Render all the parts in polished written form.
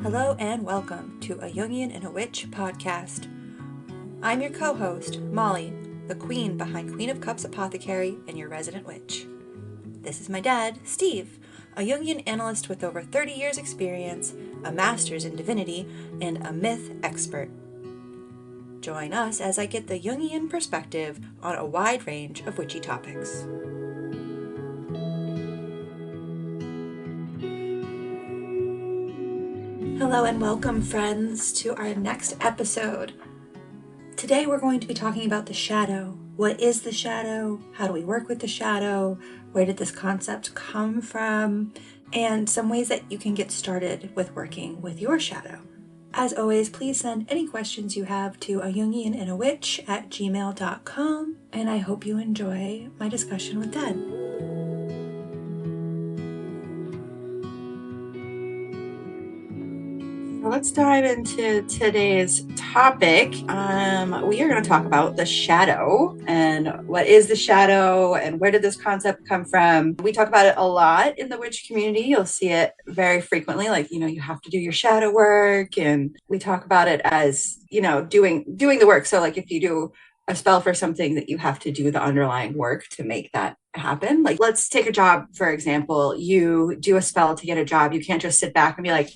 Hello and welcome to a Jungian and a Witch podcast. I'm your co-host, Molly, the queen behind Queen of Cups Apothecary and your resident witch. This is my dad, Steve, a Jungian analyst with over 30 years experience, a master's in divinity, and a myth expert. Join us as I get the Jungian perspective on a wide range of witchy topics. Hello and welcome, friends, to our next episode. Today we're going to be talking about the shadow. What is the shadow? How do we work with the shadow? Where did this concept come from? And some ways that you can get started with working with your shadow. As always, please send any questions you have to ajungianandawitch@gmail.com, and I hope you enjoy my discussion with Dad. Let's dive into today's topic. We are going to talk about the shadow and what is the shadow and where did this concept come from. We talk about it a lot in the witch community. You'll see it very frequently, like, you have to do your shadow work, and we talk about it as, doing the work. So like if you do a spell for something, that you have to do the underlying work to make that happen. Like, let's take a job, for example. You do a spell to get a job. You can't just sit back and be like,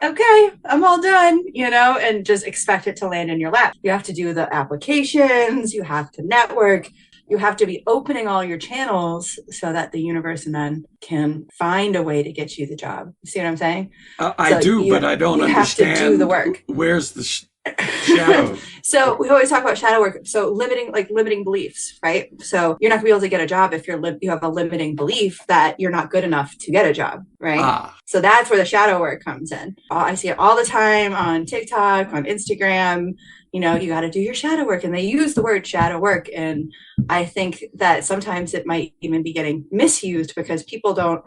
okay, I'm all done, and just expect it to land in your lap. You have to do the applications, you have to network, you have to be opening all your channels so that the universe and then can find a way to get you the job. See what I'm saying? I do, but I don't understand. You have to do the work. Where's the shadow? So we always talk about shadow work. So limiting beliefs, right? So you're not gonna be able to get a job if you have a limiting belief that you're not good enough to get a job, right? So that's where the shadow work comes in. I see it all the time on TikTok, on Instagram. You got to do your shadow work, and they use the word shadow work. And I think that sometimes it might even be getting misused because people don't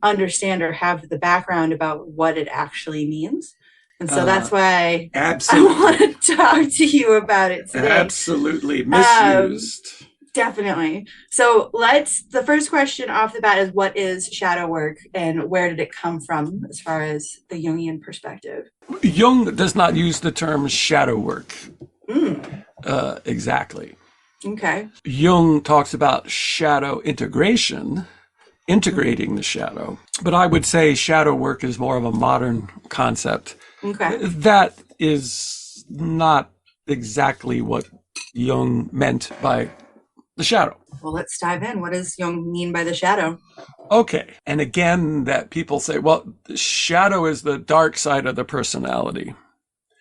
understand or have the background about what it actually means. And so that's why I want to talk to you about it today. Absolutely misused. Definitely. So the first question off the bat is, what is shadow work and where did it come from as far as the Jungian perspective? Jung does not use the term shadow work. Exactly. Okay. Jung talks about shadow integration, integrating the shadow. But I would say shadow work is more of a modern concept. Okay. That is not exactly what Jung meant by the shadow. Well, let's dive in. What does Jung mean by the shadow? Okay. And again, that people say, well, the shadow is the dark side of the personality.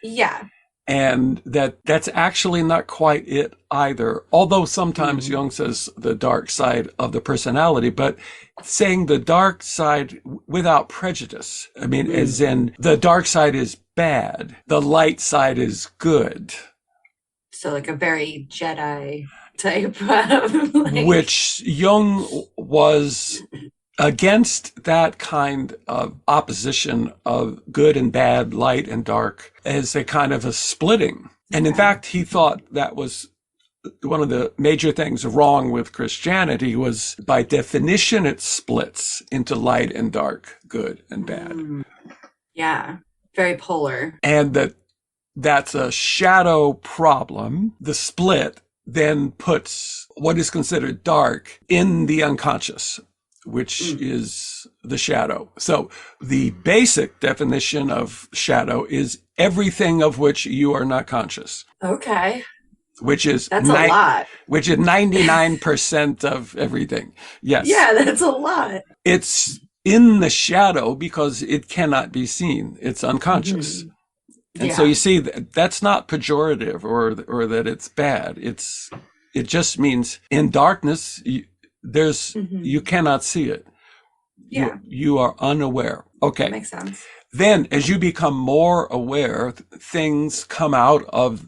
Yeah. And that's actually not quite it either. Although sometimes Jung says the dark side of the personality, but saying the dark side without prejudice. I mean, as in the dark side is bad, the light side is good. So like a very Jedi type of which Jung was against that kind of opposition of good and bad, light and dark, as a kind of a splitting. And in fact, he thought that was one of the major things wrong with Christianity was, by definition, it splits into light and dark, good and bad. Yeah, very polar. And that's a shadow problem. The split then puts what is considered dark in the unconscious, which is the shadow. So the basic definition of shadow is everything of which you are not conscious. Okay. That's a lot. Which is 99% of everything. Yes. Yeah, that's a lot. It's in the shadow because it cannot be seen. It's unconscious. And so you see, that's not pejorative or that it's bad. It just means in darkness, you cannot see it. Yeah. You are unaware. Okay. That makes sense. Then as you become more aware, things come out of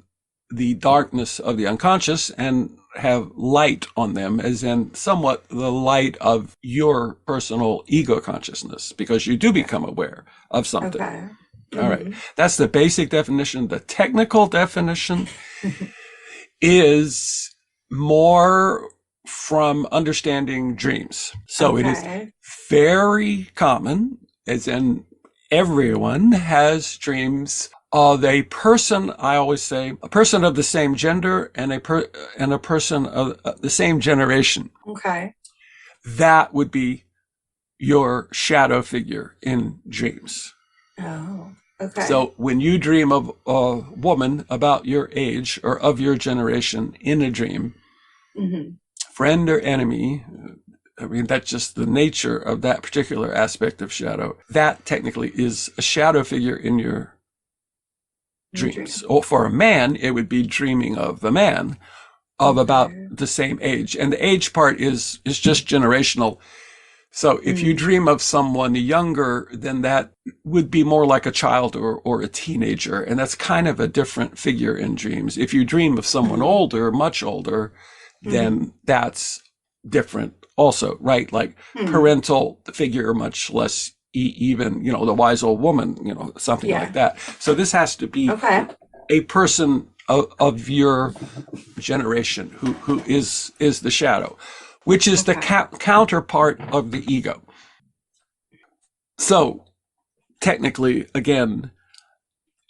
the darkness of the unconscious and have light on them, as in somewhat the light of your personal ego consciousness, because you do become aware of something. Okay. All right. That's the basic definition. The technical definition is more from understanding dreams. So it is very common, as in everyone has dreams of a person, I always say, a person of the same gender and a person of the same generation. Okay. That would be your shadow figure in dreams. Oh, okay. So when you dream of a woman about your age or of your generation in a dream, friend or enemy, I mean, that's just the nature of that particular aspect of shadow. That technically is a shadow figure in your dreams. Or for a man, it would be dreaming of the man of about the same age. And the age part is just generational. So if you dream of someone younger, then that would be more like a child or a teenager. And that's kind of a different figure in dreams. If you dream of someone older, much older, then that's different also, right? Like parental figure, much less even, the wise old woman, something like that. So this has to be a person of your generation who is the shadow, which is the counterpart of the ego. So technically, again,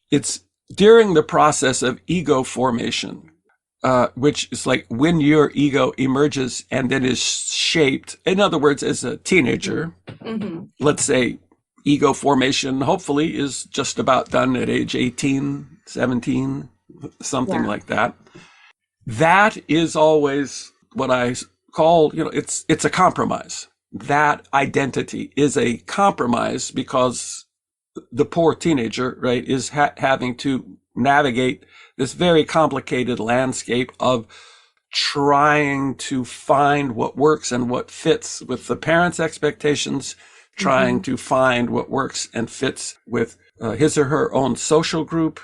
it's during the process of ego formation, which is like when your ego emerges and then is shaped. In other words, as a teenager, let's say ego formation hopefully is just about done at age 18, 17, something like that. That is always what I call, it's a compromise. That identity is a compromise because the poor teenager, right, is having to navigate this very complicated landscape of trying to find what works and what fits with the parents' expectations, trying to find what works and fits with his or her own social group,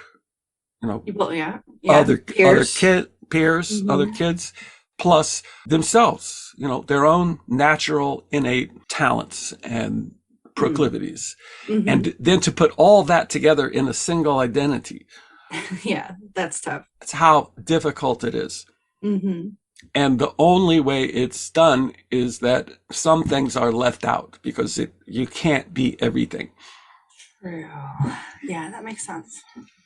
other peers, other kids, plus themselves, their own natural innate talents and proclivities. And then to put all that together in a single identity. Yeah, that's tough. That's how difficult it is. And the only way it's done is that some things are left out because you can't be everything. True. Yeah, that makes sense.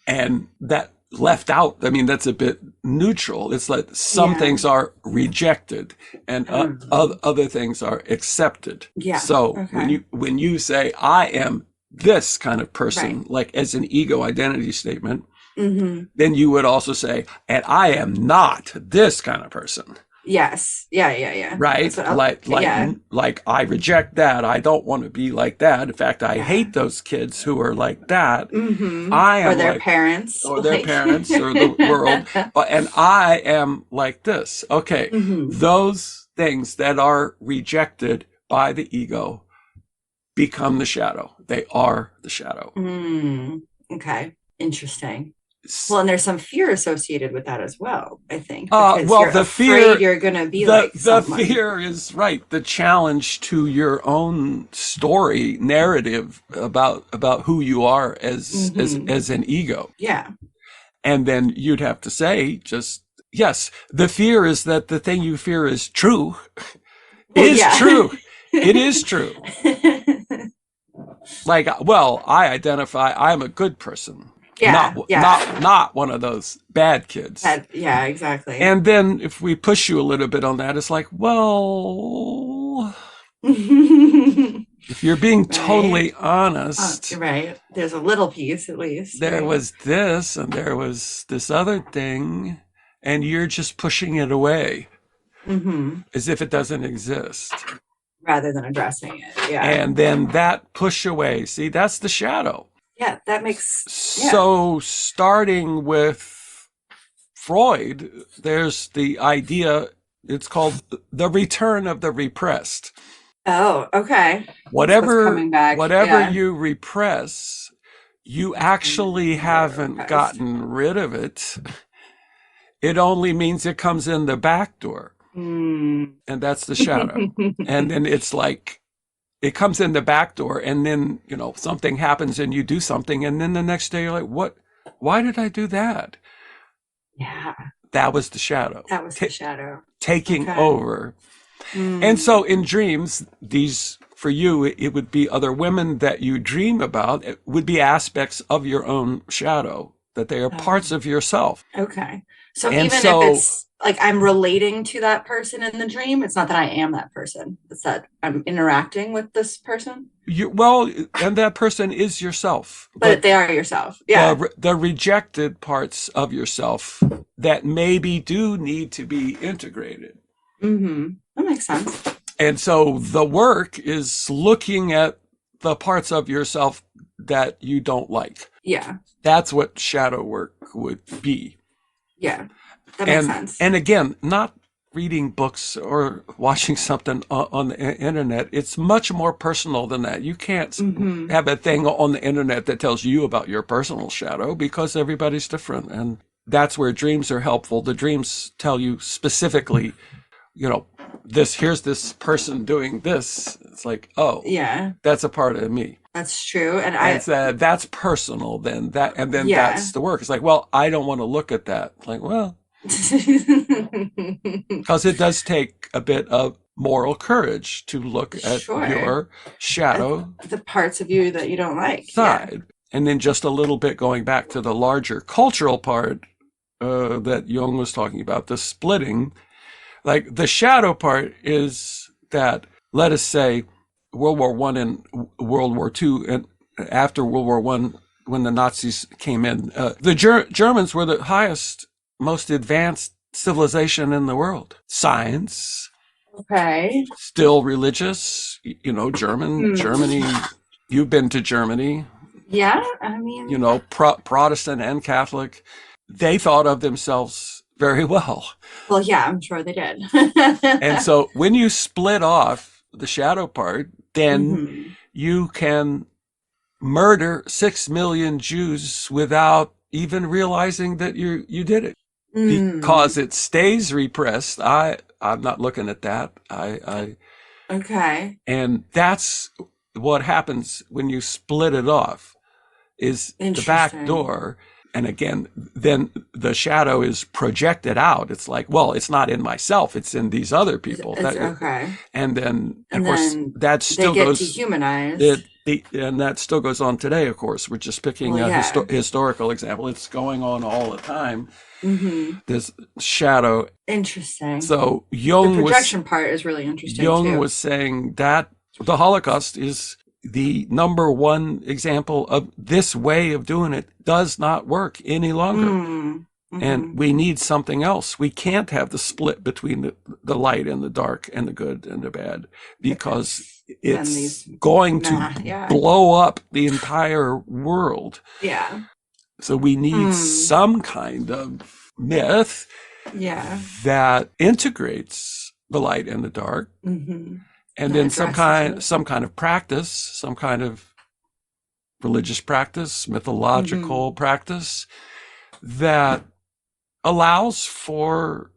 And that left out, I mean, that's a bit neutral. It's like some things are rejected and other things are accepted. Yeah. So when you say, I am this kind of person, like as an ego identity statement, then you would also say, and I am not this kind of person. Yes. Yeah. Right? Like I reject that. I don't want to be like that. In fact, I hate those kids who are like that. I am or their parents. Or their parents or the world. And I am like this. Okay. Those things that are rejected by the ego become the shadow. They are the shadow. Okay. Interesting. Well, and there's some fear associated with that as well, I think. The fear you're going to be like someone. The fear is right. The challenge to your own story narrative about who you are as an ego. Yeah. And then you'd have to say yes, the fear is that the thing you fear is true. True. It is true. Like, I identify, I'm a good person. Not one of those bad kids. Yeah, exactly. And then if we push you a little bit on that, it's like, well, if you're being totally honest, right? There's a little piece at least. There was this and there was this other thing, and you're just pushing it away as if it doesn't exist. Rather than addressing it. Yeah. And then that push away, see, that's the shadow. Yeah, that makes... So starting with Freud, there's the idea, it's called the return of the repressed. Oh, okay. Whatever you repress, you actually haven't gotten rid of it. It only means it comes in the back door. And that's the shadow. And then it's like, it comes in the back door and then, something happens and you do something. And then the next day you're like, what? Why did I do that? Yeah. That was the shadow. That was the shadow. Taking over. And so in dreams, these for you, it would be other women that you dream about. It would be aspects of your own shadow, that they are parts of yourself. Okay. So And even if it's like I'm relating to that person in the dream, it's not that I am that person. It's that I'm interacting with this person. and that person is yourself. But they are yourself. Yeah. The rejected parts of yourself that maybe do need to be integrated. Mm-hmm. That makes sense. And so the work is looking at the parts of yourself that you don't like. Yeah. That's what shadow work would be. Yeah. That makes sense. And again, not reading books or watching something on the internet. It's much more personal than that. You can't have a thing on the internet that tells you about your personal shadow, because everybody's different. And that's where dreams are helpful. The dreams tell you specifically, here's this person doing this. It's like, oh, yeah, that's a part of me. That's true. And that's personal. Then that's the work. It's like, well, I don't want to look at that. It's like, well, because it does take a bit of moral courage to look at your shadow, the parts of you that you don't like side. Yeah. And then just a little bit going back to the larger cultural part that Jung was talking about, the splitting. Like the shadow part is that, let us say, World War I and World War II, and after World War I, when the Nazis came in, the Germans were the highest, most advanced civilization in the world. Science. Okay. Still religious. Germany. You've been to Germany. Yeah, I mean. Protestant and Catholic. They thought of themselves very well. Well, yeah, I'm sure they did. And so when you split off the shadow part, then you can murder 6 million Jews without even realizing that you did it. Because it stays repressed. I'm not looking at that. Okay. And that's what happens when you split it off, is the back door. And again, then the shadow is projected out. It's like, well, it's not in myself. It's in these other people. Okay. And then, of course, that still goes dehumanized. And that still goes on today, of course. We're just picking a historical example. It's going on all the time. This shadow. Interesting. So Jung, the projection part is really interesting. Jung was saying that the Holocaust is the number one example of this way of doing it does not work any longer. And we need something else. We can't have the split between the light and the dark and the good and the bad, because it's going to blow up the entire world. Yeah. So we need some kind of myth that integrates the light and the dark. And then some kind of practice, some kind of religious practice, mythological practice that allows for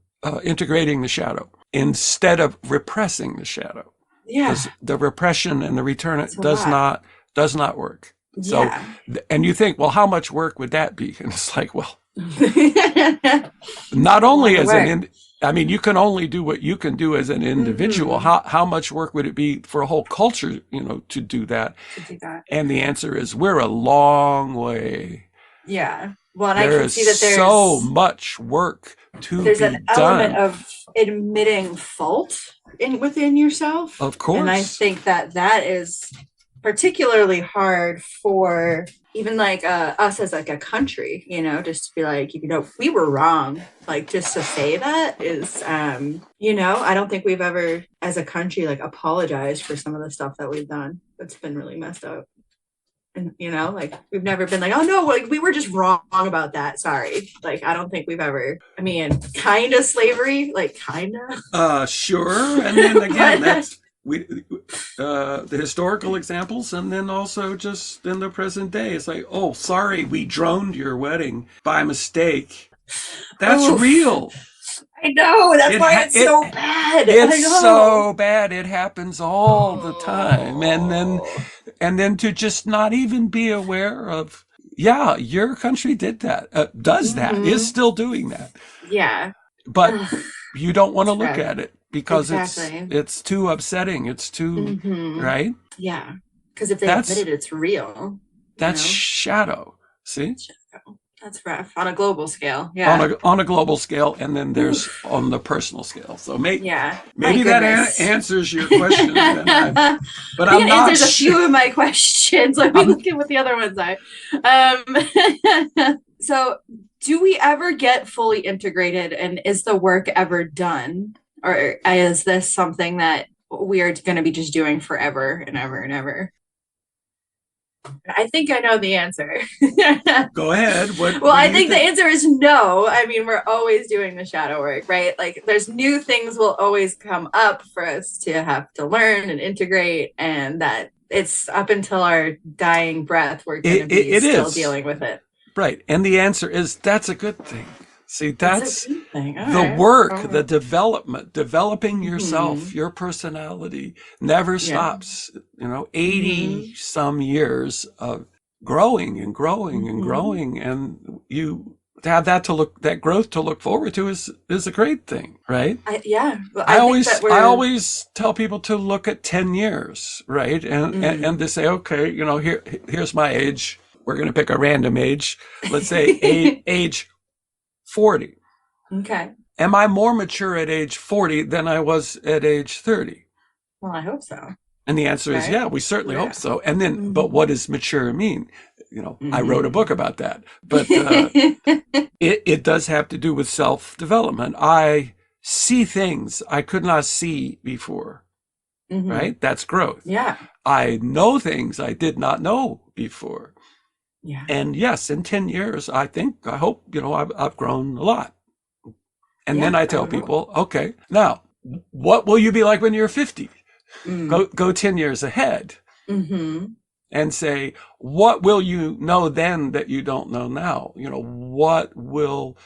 integrating the shadow instead of repressing the shadow. Yeah. Because the repression and the return does not work. So, and you think, well, how much work would that be? And it's like, well, not only as you can only do what you can do as an individual. How much work would it be for a whole culture, to do that? And the answer is, we're a long way. Yeah. Well, and I can see that there's so much work to be done. There's an element of admitting fault within yourself. Of course. And I think that is particularly hard for even like us as like a country, just to be like, we were wrong. Like, just to say that is, I don't think we've ever as a country like apologized for some of the stuff that we've done. That's been really messed up. And, like, we've never been like, oh no, like we were just wrong about that. Sorry. Like, I don't think we've ever, kind of slavery, like kind of. Sure. And then again, that's, the historical examples, and then also just in the present day, it's like, oh, sorry, we droned your wedding by mistake. That's real. I know. That's why it's so bad. It's so bad. It happens all the time. And then to just not even be aware of, your country did that, does that, is still doing that. Yeah. But you don't want to That's look right. at it because Exactly. it's too upsetting. It's too, right? Yeah. Because if they admit That's it, it's real, you that's know? shadow. See? That's rough on a global scale. On Yeah. a global scale, and then there's Oof. on the personal scale. So Yeah. My maybe that goodness. answers your question. And but I think I'm it not answers a sure. few of my questions. Let me I'm look at what the other ones are. So, do we ever get fully integrated, and is the work ever done? Or is this something that we are going to be just doing forever and ever and ever? I think I know the answer. Go ahead. Well, What do I you think the think? answer is no. I mean, we're always doing the shadow work, right? Like, there's new things will always come up for us to have to learn and integrate, and that it's up until our dying breath, we're going to be It still is dealing with it. right, and the answer is that's a good thing. See, That's a that's good thing. All the right. work, All the right. development, developing yourself, Hmm. your personality never Yeah. stops. 80 Hmm. some years of growing and growing and Hmm. growing. And you to have that growth to look forward to is a great thing, right? Yeah. Well, I think that I we're. always tell people to look at 10 years, right? And Mm. to say, okay, here's my age. We're going to pick a random age. Let's say age 40. Okay. Am I more mature at age 40 than I was at age 30? Well, I hope so. And the answer is, Right? yeah, we certainly hope Yeah. so. And then, but Hmm. what does mature mean? I wrote a book Hmm. about that, but it does have to do with self development. I see things I could not see before, Hmm. right? That's growth. Yeah. I know things I did not know before. Yeah. And yes, in 10 years, I hope, I've grown a lot. And then Yeah. I I tell would hope. people, okay, now what will you be like when you're 50? Mm. Go 10 years ahead Hmm. and say, what will you know then that you don't know now? What will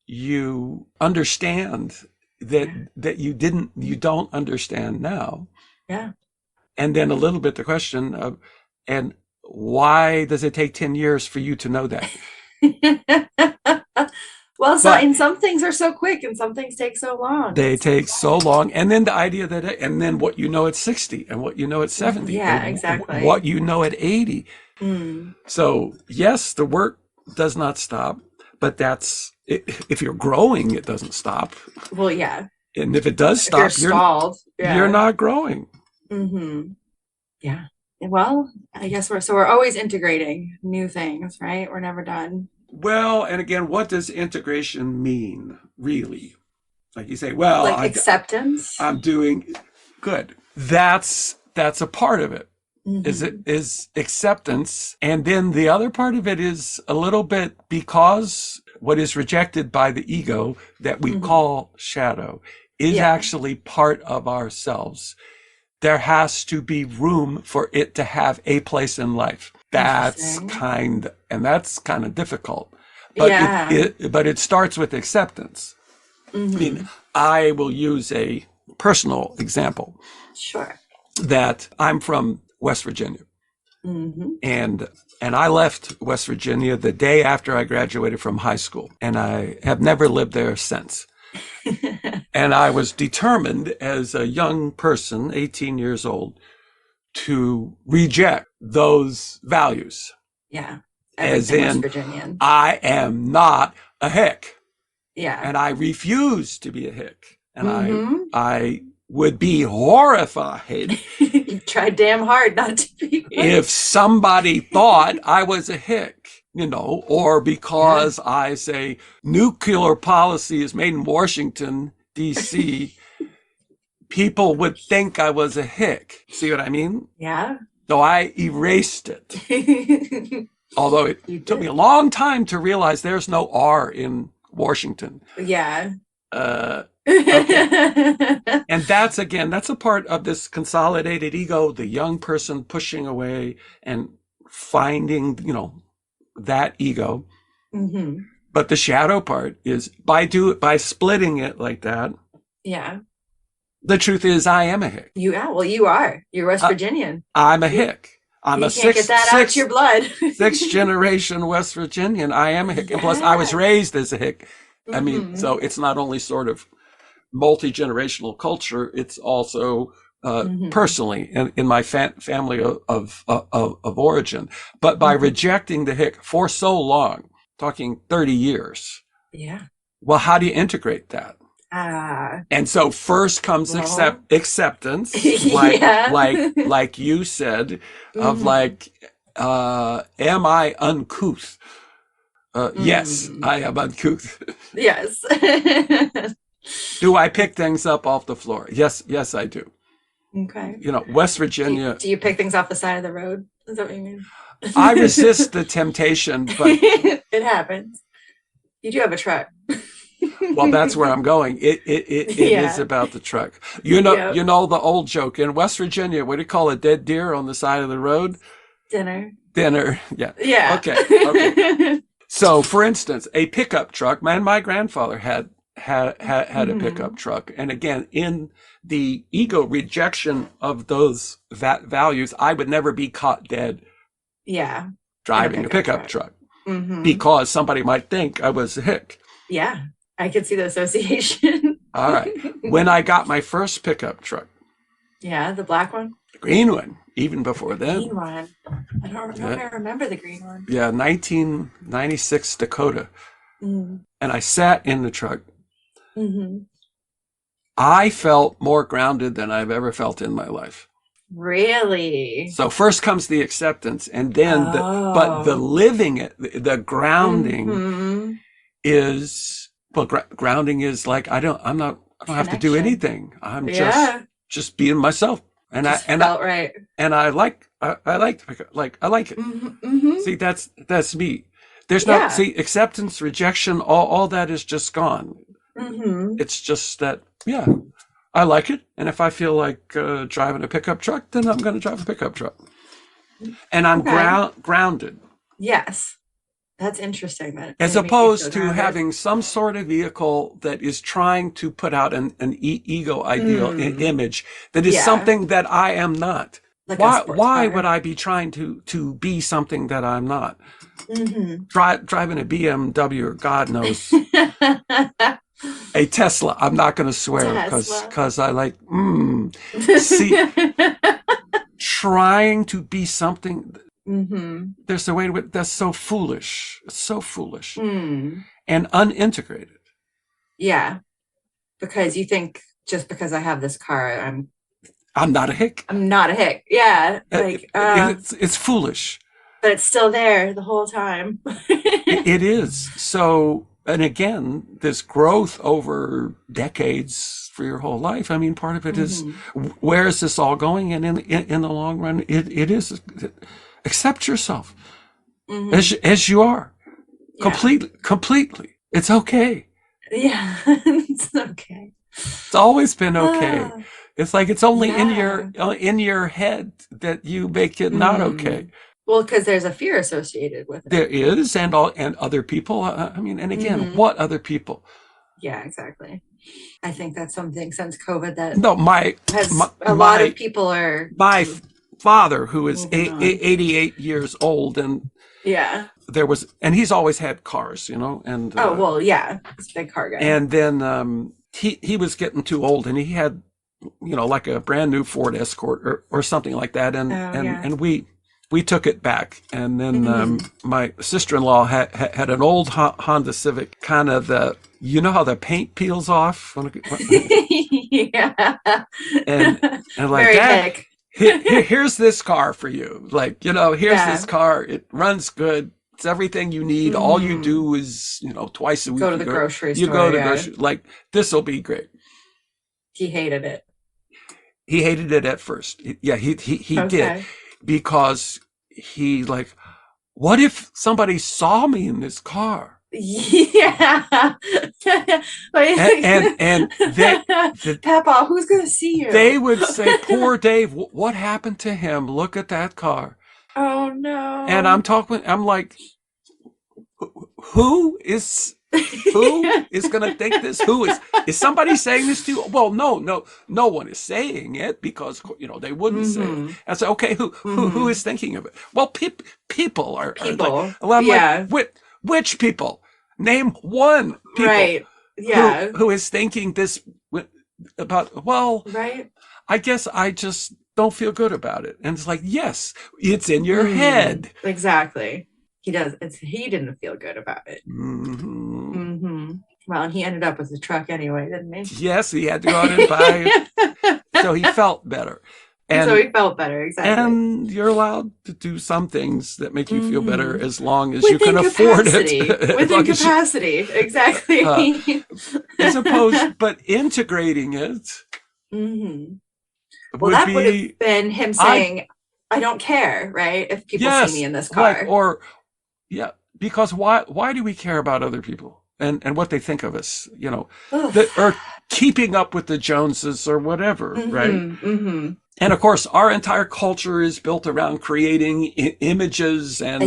you understand that Yeah. you don't understand now? Yeah. And then a little bit the question of, and why does it take 10 years for you to know that? Well, But and some things are so quick, and some things take so long. they It's take so long. And then the idea that, and then what you know at 60 and what you know at 70 yeah, and what exactly. you know at 80. Mm. So yes, the work does not stop, but if you're growing, it doesn't stop. Well, yeah. And if it does If you're stop, stalled, you're yeah. not growing. Hmm. Yeah. Well, I guess we're always integrating new things, right? We're never done. Well, and again, what does integration mean, really? Like you say, well, Like acceptance. I'm doing good. That's a part of it. Hmm. Is acceptance, and then the other part of it is a little bit because what is rejected by the ego that we Hmm. call shadow is Yeah. actually part of ourselves. There has to be room for it to have a place in life. Interesting. And that's kind of difficult. But Yeah. but it starts with acceptance. I mean, Hmm. I will use a personal example Sure. that I'm from West Virginia, Hmm. and I left West Virginia the day after I graduated from high school, and I have never lived there since. And I was determined as a young person, 18 years old, to reject those values, Yeah. as Everything West in, Virginian. I am not a hick, Yeah. and I refuse to be a hick. And Hmm. I would be horrified You tried damn hard not to be one. if somebody thought I was a hick, or Yeah. because I say nuclear policy is made in Washington, D.C., people would think I was a hick. See what I mean? Yeah. So I erased it. You Although it took me a did. long time to realize there's no R in Washington. Yeah. Uh, okay. And that's a part of this consolidated ego, the young person pushing away and finding, that ego. Hmm. But the shadow part is by splitting it like that. Yeah. The truth is, I am a hick. Yeah. Well, you are. You're West I, Virginian. I'm a You, hick. I'm a you can't get that out your blood. sixth generation West Virginian. I am a hick, and plus, I was Yeah. raised as a hick. I mean, Hmm. so it's not only sort of multi-generational culture, it's also personally in my family of origin. But by rejecting the hick for so long, talking 30 years, well, how do you integrate that? And so first comes acceptance, like you said, of like, am I uncouth? Yes, I am uncouth. Yes. Do I pick things up off the floor? Yes, I do. Okay. West Virginia. Do you pick things off the side of the road? Is that what you mean? I resist the temptation, but it happens. You do have a truck. Well, that's where I'm going. It is about the truck. You know the old joke in West Virginia. What do you call a dead deer on the side of the road? Dinner. Yeah. Okay. So, for instance, a pickup truck. My grandfather had a pickup truck, and again, in the ego rejection of those values, I would never be caught dead. Yeah. Driving a pickup truck because somebody might think I was a hick. Yeah, I could see the association. All right. When I got my first pickup truck. Yeah, the black one? The green one, even before then. Green one. I don't know if I remember the green one. Yeah, 1996 Dakota. And I sat in the truck. I felt more grounded than I've ever felt in my life. Really? So first comes the acceptance, and then but the living it, the grounding is, well, grounding is like, I don't have to do anything. I'm just being myself. And I like to pick up, I like it. See, that's me. There's acceptance, rejection, all that is just gone. It's just that, I like it. And if I feel like driving a pickup truck, then I'm going to drive a pickup truck. And I'm grounded. Yes. That's interesting. As opposed to having some sort of vehicle that is trying to put out an ego ideal image that is something that I am not. Like why would I be trying to be something that I'm not? Driving a BMW or God knows a Tesla. I'm not going to swear because I like see trying to be something. There's a way to it that's so foolish. It's so foolish and unintegrated. Yeah, because you think just because I have this car, I'm not a hick. I'm not a hick. Yeah, like it's foolish. But it's still there the whole time. It is. So, and again, this growth over decades for your whole life. I mean, part of it is where is this all going? And in the long run, it is. Accept yourself as you are, completely. It's okay. Yeah, it's okay. It's always been okay. It's like it's only in your head that you make it not okay. Well, because there's a fear associated with it. There is, and other people. I mean, and again, what other people? Yeah, exactly. I think that's something since COVID that a lot of people are. My father, who is 88 years old, and and he's always had cars, and he's a big car guy. And then he was getting too old, and he had like a brand new Ford Escort or something like that, and we took it back, and then my sister-in-law had an old Honda Civic, kind of how the paint peels off. Yeah, and like that. Here's this car for you. Like, here's this car. It runs good. It's everything you need. All you do is, twice a week. Go to the grocery store. You go to the grocery. Like, this will be great. He hated it. He hated it at first. He did. Because he like, what if somebody saw me in this car? Yeah. and Papa, who's going to see you? They would say, poor Dave, what happened to him? Look at that car. Oh, no. And I'm like, who is going to think this? Is somebody saying this to you? Well, no one is saying it because, they wouldn't say it. I say, okay, who is thinking of it? Well, people are like, well, I'm like, which people? Name one people. Right. Yeah. who is thinking this about, well, Right. I guess I just don't feel good about it. And it's like, yes, it's in your head. Exactly. He does. He didn't feel good about it. Mm-hmm. Mm-hmm. Well, and he ended up with the truck anyway, didn't he? Yes, he had to go out and buy it. So he felt better. So he felt better, exactly. And you're allowed to do some things that make you feel better as long as within you can afford it. Within capacity, exactly. As opposed, but integrating it Well, would that would have be been him saying, I don't care, right? If people see me in this car. Because why do we care about other people and what they think of us, or keeping up with the Joneses or whatever, right? And of course, our entire culture is built around creating images and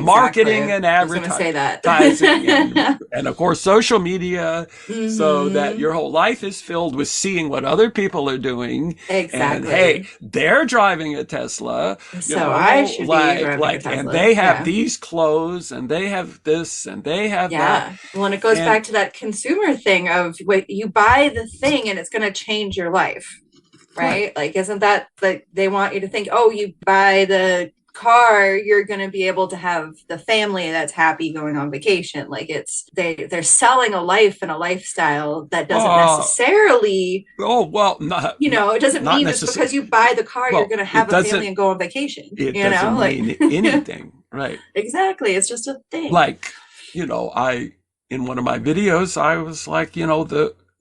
marketing and advertising. And of course, social media, so that your whole life is filled with seeing what other people are doing. Exactly. And hey, they're driving a Tesla. So I should be driving a Tesla. And they have these clothes and they have this and they have that. Well, and it goes back to that consumer thing of you buy the thing and it's going to change your life. Right? Like, isn't that like they want you to think, oh, you buy the car, you're going to be able to have the family that's happy going on vacation. Like they're selling a life and a lifestyle that doesn't necessarily. Oh, well, it doesn't mean just because you buy the car, you're going to have a family and go on vacation. It doesn't mean anything. Right. Exactly. It's just a thing. Like, in one of my videos, I was like,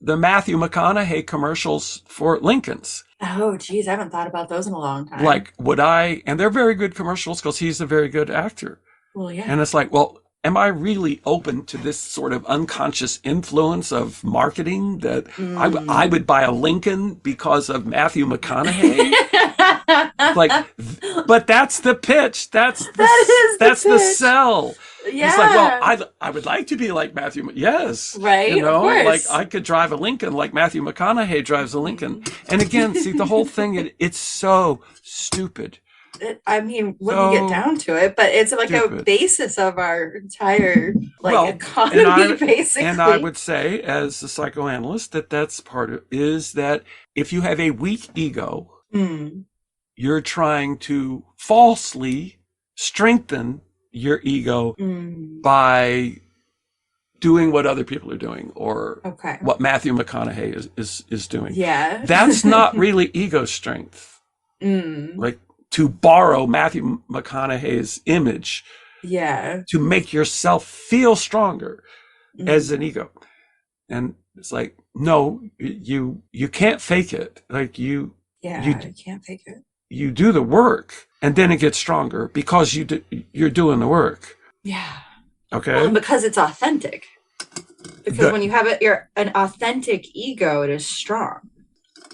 the Matthew McConaughey commercials for Lincolns. Oh, geez, I haven't thought about those in a long time. Like, and they're very good commercials because he's a very good actor. Well, yeah. And it's like, well, am I really open to this sort of unconscious influence of marketing that I would buy a Lincoln because of Matthew McConaughey? But that's the pitch. That's the sell. Yeah. It's like, well, I would like to be like Matthew. Yes. Right. Of course. Like I could drive a Lincoln like Matthew McConaughey drives a Lincoln. And again, see the whole thing, it's so stupid. When you get down to it, but it's like a basis of our entire economy, basically. And I would say, as a psychoanalyst, that's part of is that if you have a weak ego, you're trying to falsely strengthen your ego by doing what other people are doing or what Matthew McConaughey is doing. Yeah. That's not really ego strength. Like to borrow Matthew McConaughey's image. Yeah. To make yourself feel stronger as an ego. And it's like, no, you can't fake it. Like you can't fake it. You do the work and then it gets stronger because you're doing the work. Yeah. Okay. Well, because it's authentic. Because when you have an authentic ego, it is strong.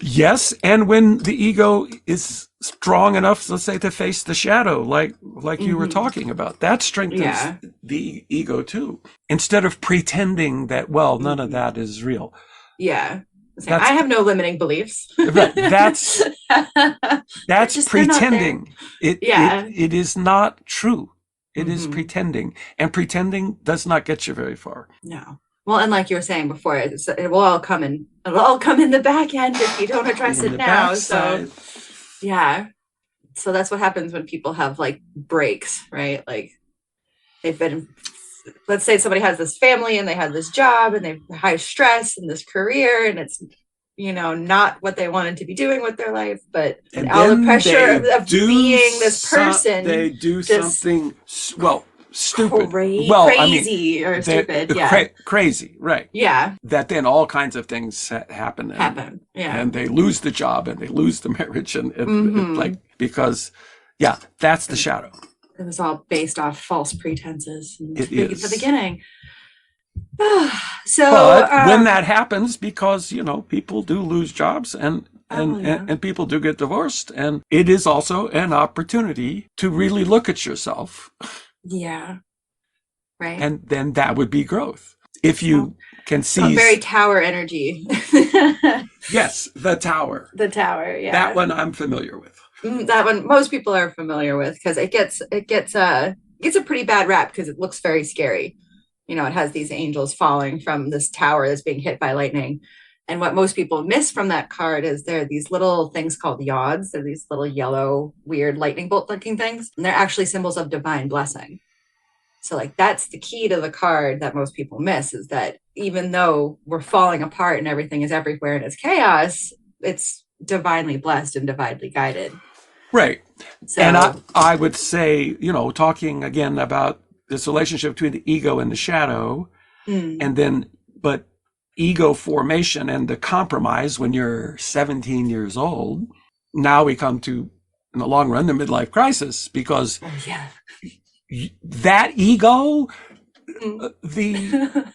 Yes, and when the ego is strong enough, let's say, to face the shadow, like you were talking about, that strengthens the ego too. Instead of pretending that, well, none of that is real. Yeah. I have no limiting beliefs. Right. That's pretending. It is not true. It is pretending, and pretending does not get you very far. No. Well, and like you were saying before, it will all come in. It'll all come in the back end if you don't address it now. So, yeah. So that's what happens when people have like breaks, right? Like they've been. Let's say somebody has this family and they have this job and they have high stress in this career and it's, not what they wanted to be doing with their life, but all the pressure of being this person. They do something, stupid. Crazy or stupid. Crazy, right. Yeah. That then all kinds of things happen. And they lose the job and they lose the marriage and because that's the shadow. It was all based off false pretenses in the beginning. But when that happens, because people do lose jobs and people do get divorced, and it is also an opportunity to really look at yourself. Yeah, right. And then that would be growth if you can see very tower energy. Yes, the tower. The tower. Yeah, that one I'm familiar with. That one most people are familiar with because it gets a pretty bad rap because it looks very scary. it has these angels falling from this tower that's being hit by lightning. And what most people miss from that card is there are these little things called yods. They're these little yellow, weird lightning bolt looking things. And they're actually symbols of divine blessing. So like that's the key to the card that most people miss, is that even though we're falling apart and everything is everywhere and it's chaos, it's divinely blessed and divinely guided. Right. So, And I would say, talking again about this relationship between the ego and the shadow, and then, but ego formation and the compromise when you're 17 years old. Now we come to, in the long run, the midlife crisis, because that ego, the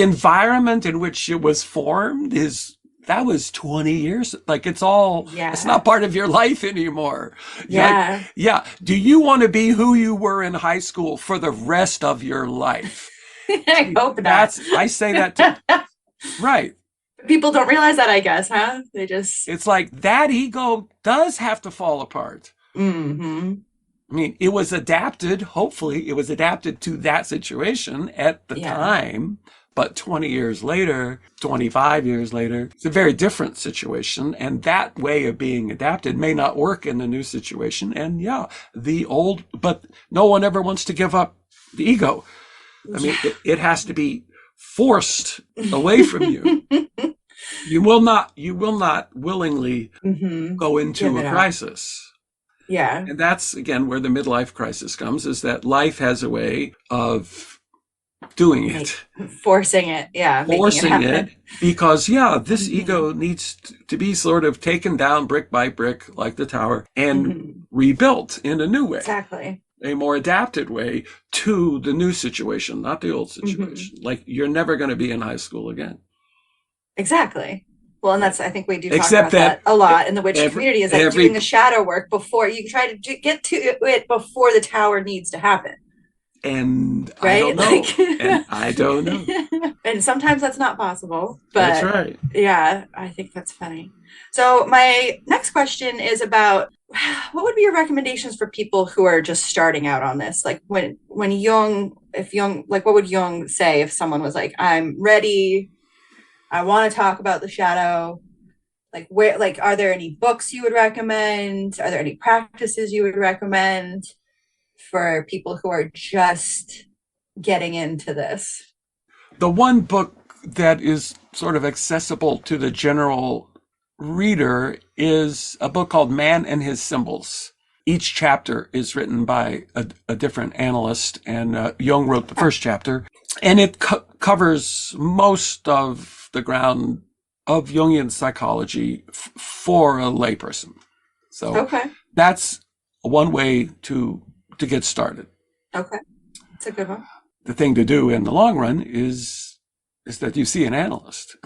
environment in which it was formed that was 20 years. Like it's not part of your life anymore. Yeah. Like, do you want to be who you were in high school for the rest of your life? I hope not. I say that too. Right. People don't realize that, I guess, huh? It's like that ego does have to fall apart. Mm-hmm. I mean, it was adapted, hopefully, it was adapted to that situation at the time. But 20 years later, 25 years later, it's a very different situation. And that way of being adapted may not work in the new situation. And but no one ever wants to give up the ego. I mean, it has to be forced away from you. You will not willingly go into a crisis. Yeah. And that's, again, where the midlife crisis comes, is that life has a way of doing it. Forcing it. Yeah. Forcing it because, this ego needs to be sort of taken down brick by brick, like the tower, and rebuilt in a new way. Exactly. A more adapted way to the new situation, not the old situation. Like you're never going to be in high school again. Exactly. Well, and I think we do talk about that a lot in the witch community, is that doing the shadow work before you try to get to it before the tower needs to happen. And right? I don't know. And sometimes that's not possible. But that's right. Yeah, I think that's funny. So my next question is about what would be your recommendations for people who are just starting out on this? Like when Jung, like what would Jung say if someone was like, I'm ready, I want to talk about the shadow? Like are there any books you would recommend? Are there any practices you would recommend for people who are just getting into this? The one book that is sort of accessible to the general reader is a book called Man and His Symbols. Each chapter is written by a different analyst, and Jung wrote the first chapter, and it covers most of the ground of Jungian psychology for a layperson. So that's one way to get started. Okay. It's a good one. The thing to do in the long run is that you see an analyst.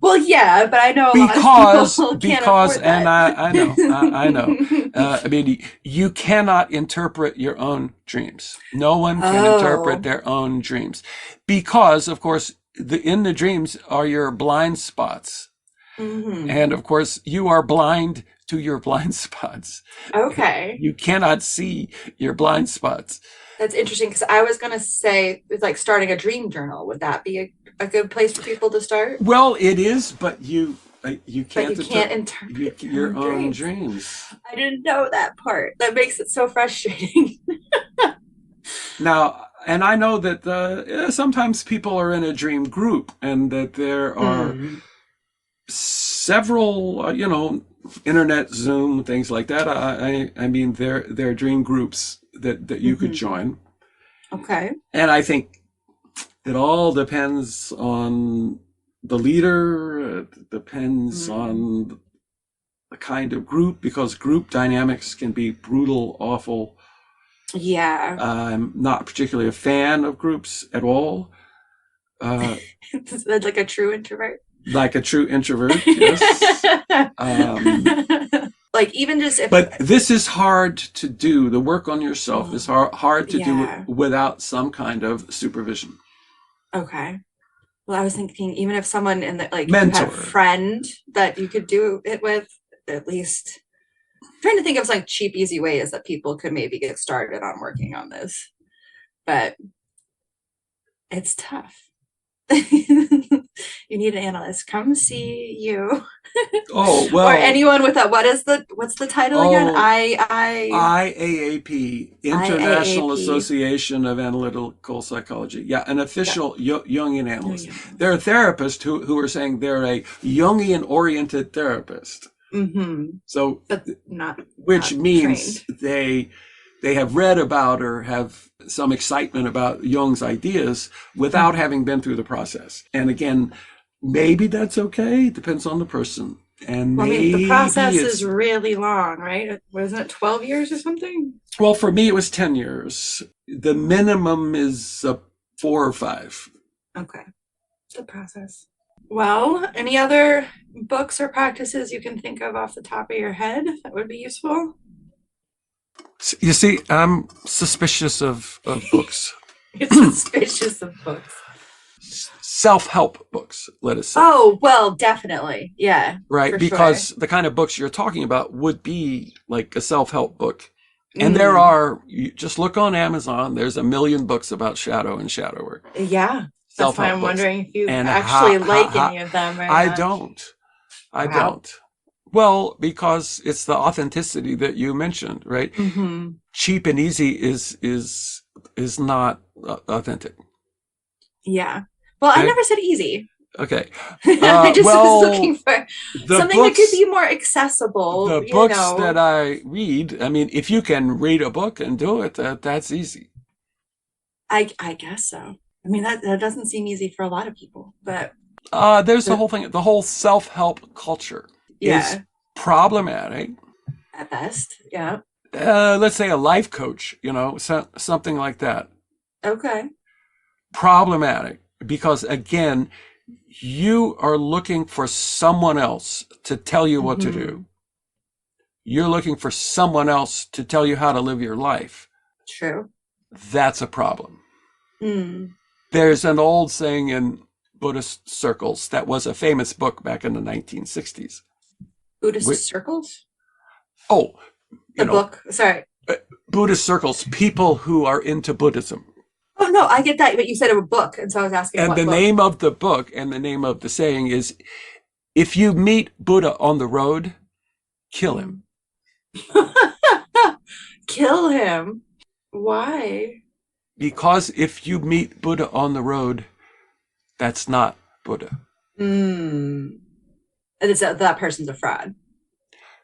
Well, yeah, but I know a lot of people can't afford that. And I know. I mean, you cannot interpret your own dreams. No one can interpret their own dreams because, of course, in the dreams are your blind spots. And of course, you are blind to your blind spots. Okay. You cannot see your blind spots. That's interesting, because I was going to say, it's like starting a dream journal. Would that be a good place for people to start? Well, it is, but you can't interpret your own dreams. I didn't know that part. That makes it so frustrating. Now, and I know that sometimes people are in a dream group, and that there are several, internet, Zoom, things like that. I mean, there are dream groups that you could join. Okay. And I think it all depends on the leader. It depends on the kind of group, because group dynamics can be brutal, awful. Yeah. I'm not particularly a fan of groups at all. Is that like a true introvert? Like a true introvert, yes. Like even just but this is hard to do. The work on yourself is hard to do without some kind of supervision. Okay. Well, I was thinking, even if someone in the mentor, you had a friend that you could do it with, at least. I'm trying to think of cheap, easy ways that people could maybe get started on working on this. But It's tough. You need an analyst. Come see you. Oh, Or well, anyone with a what's the title again? oh, I IAAP, International IAAP. Association of Analytical Psychology. Yeah, an Got official Jungian analyst. Jungian There are analyst. therapists who are saying they're a Jungian-oriented therapist. Mm-hmm. So, But not which means trained. they have read about or have some excitement about Jung's ideas without Mm-hmm. having been through the process. And again, maybe that's okay. Depends on the person. And Well, I mean, the maybe process is it's, really long, right? Wasn't it 12 years or something? well, for me, it was 10 years. The minimum is 4 or 5. Okay. The process. Well, any other books or practices you can think of off the top of your head that would be useful? You see, I'm suspicious of books, You're suspicious of books. self-help books, let us say. Oh, well, definitely. Yeah, Right? for sure. Because the kind of books you're talking about would be like a self-help book. And there Mm, are, you just look on Amazon, there's a million books about shadow and shadow work, yeah. That's why self-help I'm books. wondering if you And actually like any of them or I not. don't. I Wow. don't. Well, because it's the authenticity that you mentioned, right? Mm-hmm. Cheap and easy is not authentic. Yeah. Well, I Okay? never said easy. Okay. I just was looking Well, for the something that could books be more accessible, the you books that know. I read, I mean, if you can read a book and do it, that's easy. I guess so. I mean that doesn't seem easy for a lot of people, but There's the the, whole thing. The whole self-help culture is yeah, problematic. at best. Yeah. Let's say a life coach, something like that. Okay. Problematic because again, you are looking for someone else to tell you what to do. Mm-hmm. You're looking for someone else to tell you how to live your life. True. That's a problem. Mm. There's an old saying in Buddhist circles that was a famous book back in the 1960s. Buddhist circles? Oh, The you know, book. Sorry. Buddhist circles, people who are into Buddhism. Oh no, I get that, but you said a book, and so I was asking And what the book. name of the book and the name of the saying is, if you meet Buddha on the road, kill him. Mm. Kill him. Why? Because if you meet Buddha on the road, that's not Buddha. Mm. That person's a fraud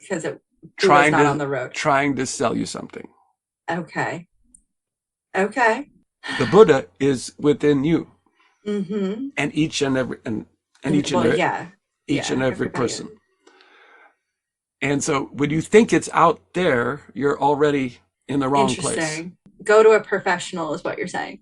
because Buddha's Trying not on to the road. trying to sell you something. Okay. Okay. The Buddha is within you, Mm-hmm. and each and every and And, each and well, every, yeah. each and Yeah, every everybody. person. And so when you think it's out there, you're already in the wrong place. Interesting. Go to a professional is what you're saying.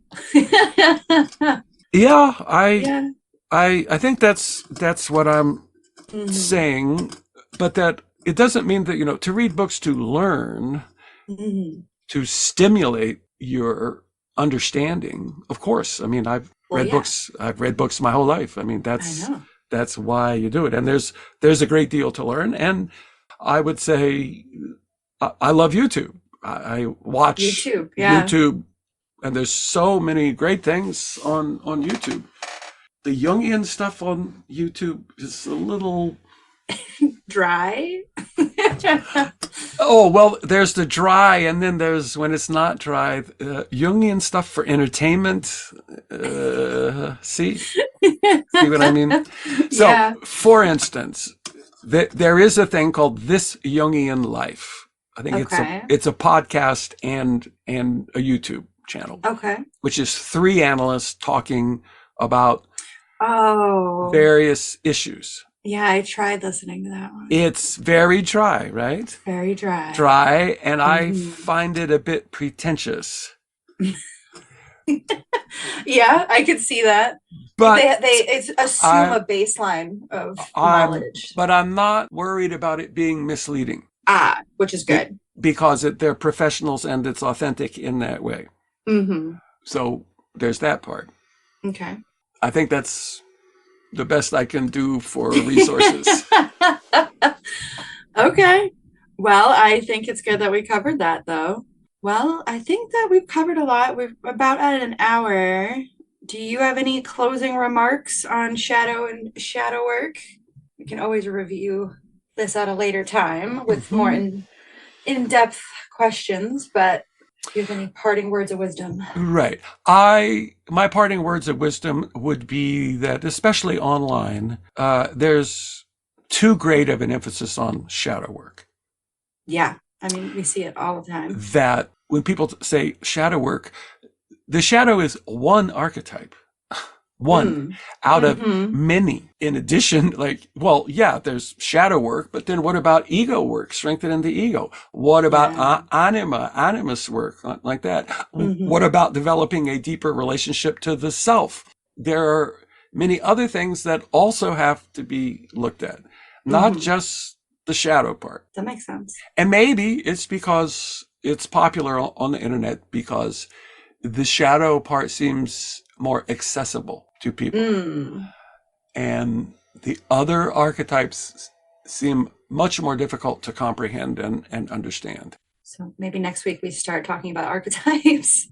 Yeah, I Yeah. I think that's what I'm Mm-hmm. saying, but that it doesn't mean that, to read books to learn, Mm-hmm. to stimulate your understanding. Of course. I mean, Well, yeah, I've read books my whole life. I mean, I that's know. that's why you do it. And there's a great deal to learn. And I would say I love YouTube. I watch YouTube. Yeah. YouTube, and there's so many great things on YouTube. The Jungian stuff on YouTube is a little. Dry. Oh, well, there's the dry, and then there's when it's not dry. Jungian stuff for entertainment. See what I mean? So, Yeah. for instance, there is a thing called This Jungian Life. I think Okay. it's a podcast and a YouTube channel, Okay. which is 3 analysts talking about Oh, various issues. yeah. I tried listening to that one. It's very dry, right? Very dry. Dry, and I Hmm. find it a bit pretentious. Yeah, I could see that. But They assume I, a baseline of I'm, knowledge. but I'm not worried about it being misleading Which is good. because they're professionals and it's authentic in that way. Mm-hmm. So there's that part. Okay. I think that's the best I can do for resources. Okay. Well, I think it's good that we covered that, though. Well, I think that we've covered a lot. We're about at an hour. Do you have any closing remarks on shadow and shadow work? We can always review this at a later time with more in-depth questions, but do you have any parting words of wisdom? Right. My parting words of wisdom would be that, especially online, there's too great of an emphasis on shadow work. Yeah. I mean, we see it all the time. That when people say shadow work, the shadow is one archetype, one out of many. In addition, there's shadow work, but then what about ego work, strengthening the ego? What about animus work, like that? What about developing a deeper relationship to the self? There are many other things that also have to be looked at, not just the shadow part. That makes sense. And maybe it's because it's popular on the internet because the shadow part seems more accessible to people. And the other archetypes seem much more difficult to comprehend and understand. So maybe next week we start talking about archetypes.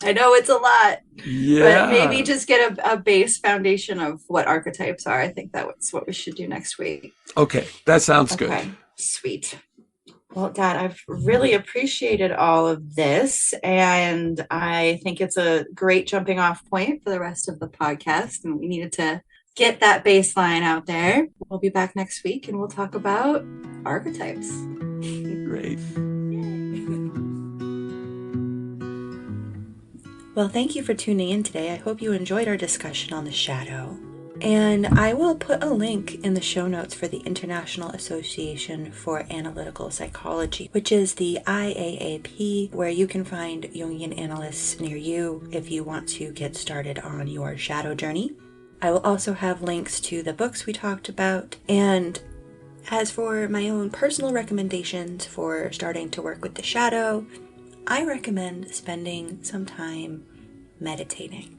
I know it's a lot, but maybe just get a base foundation of what archetypes are. I think that's what we should do next week. Okay, that sounds good. Sweet. Well, Dad, I've really appreciated all of this, and I think it's a great jumping off point for the rest of the podcast, and we needed to get that baseline out there. We'll be back next week, and we'll talk about archetypes. Great. Well, thank you for tuning in today. I hope you enjoyed our discussion on the shadow. And I will put a link in the show notes for the International Association for Analytical Psychology, which is the IAAP, where you can find Jungian analysts near you if you want to get started on your shadow journey. I will also have links to the books we talked about. And as for my own personal recommendations for starting to work with the shadow, I recommend spending some time meditating.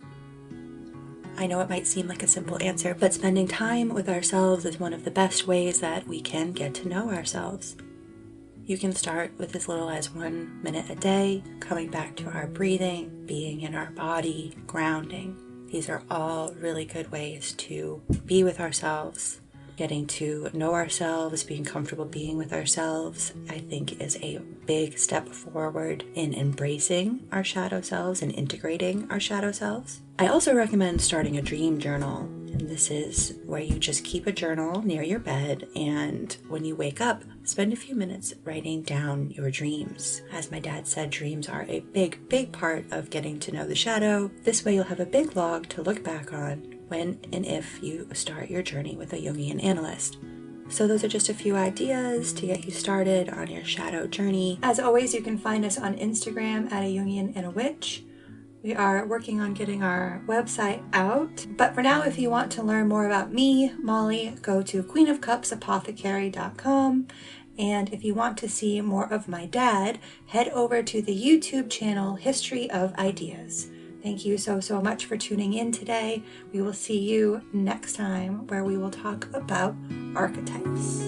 I know it might seem like a simple answer, but spending time with ourselves is one of the best ways that we can get to know ourselves. You can start with as little as 1 minute a day, coming back to our breathing, being in our body, grounding. These are all really good ways to be with ourselves. Getting to know ourselves, being comfortable being with ourselves, I think is a big step forward in embracing our shadow selves and integrating our shadow selves. I also recommend starting a dream journal. And this is where you just keep a journal near your bed, and when you wake up, spend a few minutes writing down your dreams. As my dad said, dreams are a big, big part of getting to know the shadow. This way you'll have a big log to look back on when and if you start your journey with a Jungian analyst. So those are just a few ideas to get you started on your shadow journey. As always, you can find us on Instagram at a Jungian and a witch. We are working on getting our website out. But for now, if you want to learn more about me, Molly, go to queenofcupsapothecary.com. And if you want to see more of my dad, head over to the YouTube channel History of Ideas. Thank you so much for tuning in today. We will see you next time where we will talk about archetypes.